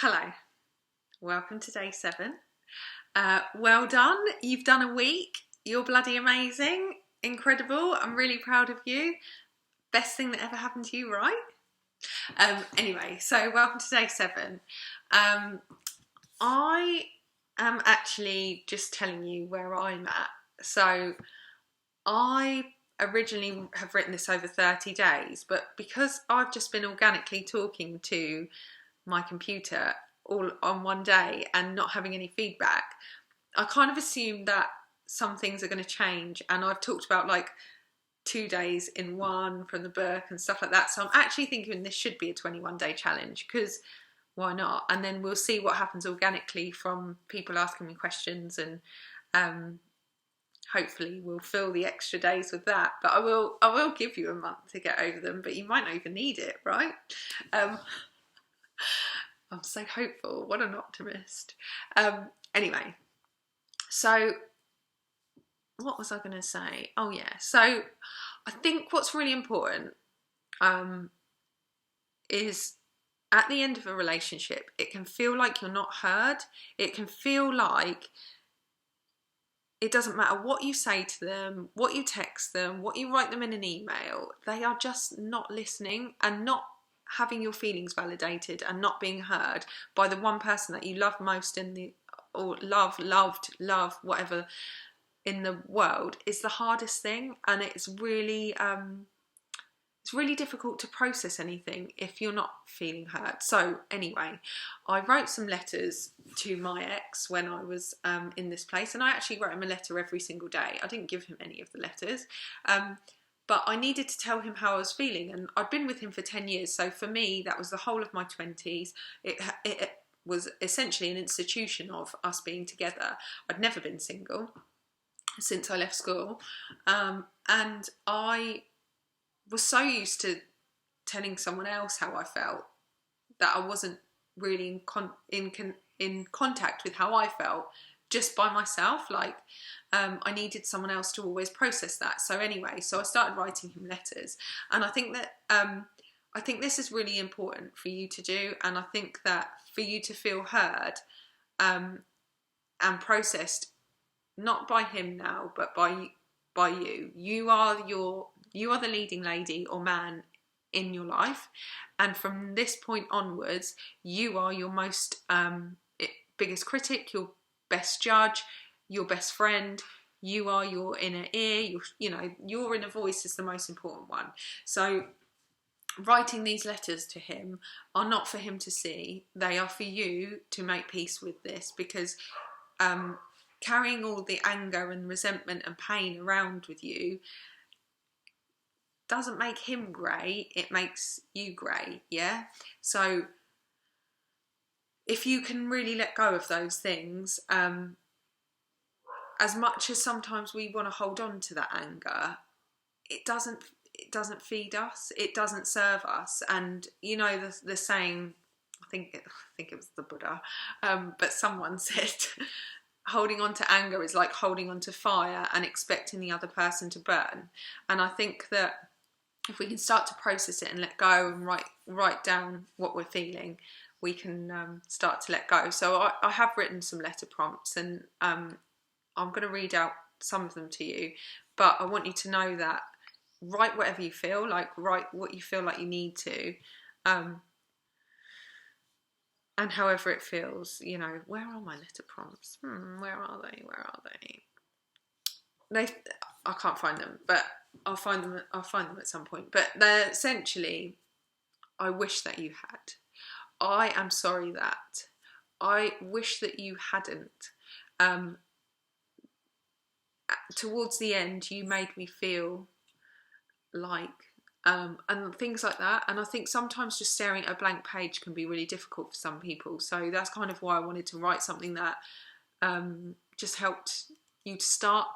Hello, welcome to day 7. Well done, you've done a week. You're bloody amazing, incredible. I'm really proud of you. Best thing that ever happened to you, right? Anyway, so welcome to day 7. I am actually just telling you where I'm at. So I originally have written this over 30 days, but because I've just been organically talking to my computer all on one day and not having any feedback, I kind of assumed that some things are going to change, and I've talked about like 2 days in one from the book and stuff like that. So I'm actually thinking this should be a 21-day challenge, because why not? And then we'll see what happens organically from people asking me questions, and hopefully we'll fill the extra days with that. But I will give you a month to get over them, but you might not even need it, right? I'm so hopeful. What an optimist. Anyway, so what was I going to say? Oh yeah, so I think what's really important is at the end of a relationship, it can feel like you're not heard. It can feel like it doesn't matter what you say to them, what you text them, what you write them in an email, they are just not listening and not having your feelings validated and not being heard by the one person that you love most in the, or loved, whatever, in the world, is the hardest thing. And it's really difficult to process anything if you're not feeling heard. So anyway, I wrote some letters to my ex when I was in this place, and I actually wrote him a letter every single day. I didn't give him any of the letters, but I needed to tell him how I was feeling, and I'd been with him for 10 years, so for me that was the whole of my 20s. It was essentially an institution of us being together. I'd never been single since I left school, and I was so used to telling someone else how I felt that I wasn't really in contact with how I felt just by myself. Like I needed someone else to always process that. So anyway, so I started writing him letters, and I think that I think this is really important for you to do, and I think that for you to feel heard and processed, not by him now, but by you. You are the leading lady or man in your life, and from this point onwards, you are your most biggest critic, your best judge, your best friend. You are your inner ear. Your inner voice is the most important one. So writing these letters to him are not for him to see. They are for you to make peace with this, because carrying all the anger and resentment and pain around with you doesn't make him grey, it makes you grey, yeah? So if you can really let go of those things, as much as sometimes we want to hold on to that anger, it doesn't feed us, it doesn't serve us. And you know the saying, I think it was the Buddha, but someone said holding on to anger is like holding on to fire and expecting the other person to burn. And I think that if we can start to process it and let go and write down what we're feeling, we can start to let go. So I have written some letter prompts, and I'm going to read out some of them to you, but I want you to know that write whatever you feel, like write what you feel like you need to, and however it feels, where are my letter prompts? Where are they? I can't find them, but I'll find them at some point. But they're essentially, I wish that you had. I am sorry that. I wish that you hadn't. Towards the end, you made me feel like, and things like that. And I think sometimes just staring at a blank page can be really difficult for some people. So that's kind of why I wanted to write something that just helped you to start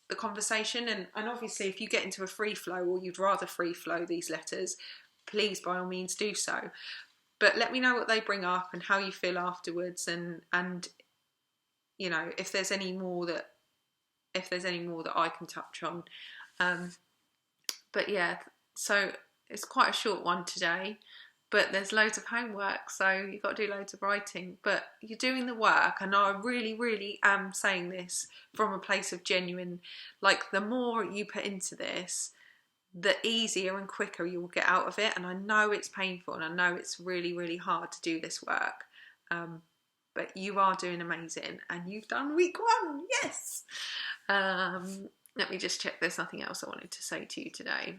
the conversation. And obviously if you get into a free flow, or you'd rather free flow these letters, please by all means do so. But let me know what they bring up and how you feel afterwards, and if there's any more that I can touch on. But yeah, so it's quite a short one today. but there's loads of homework, so you've got to do loads of writing, but you're doing the work. And I really, really am saying this from a place of genuine, like, the more you put into this, the easier and quicker you will get out of it. And I know it's painful, and I know it's really, really hard to do this work, but you are doing amazing, and you've done week 1. Yes. Let me just check there's nothing else I wanted to say to you today.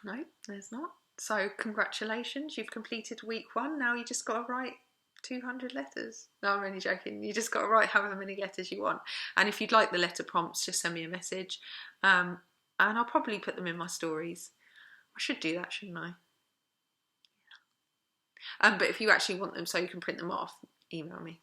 No, there's not. So congratulations, you've completed week 1. Now you just got to write 200 letters. No, I'm only joking. You just got to write however many letters you want. And if you'd like the letter prompts, just send me a message. And I'll probably put them in my stories. I should do that, shouldn't I? But if you actually want them so you can print them off, email me.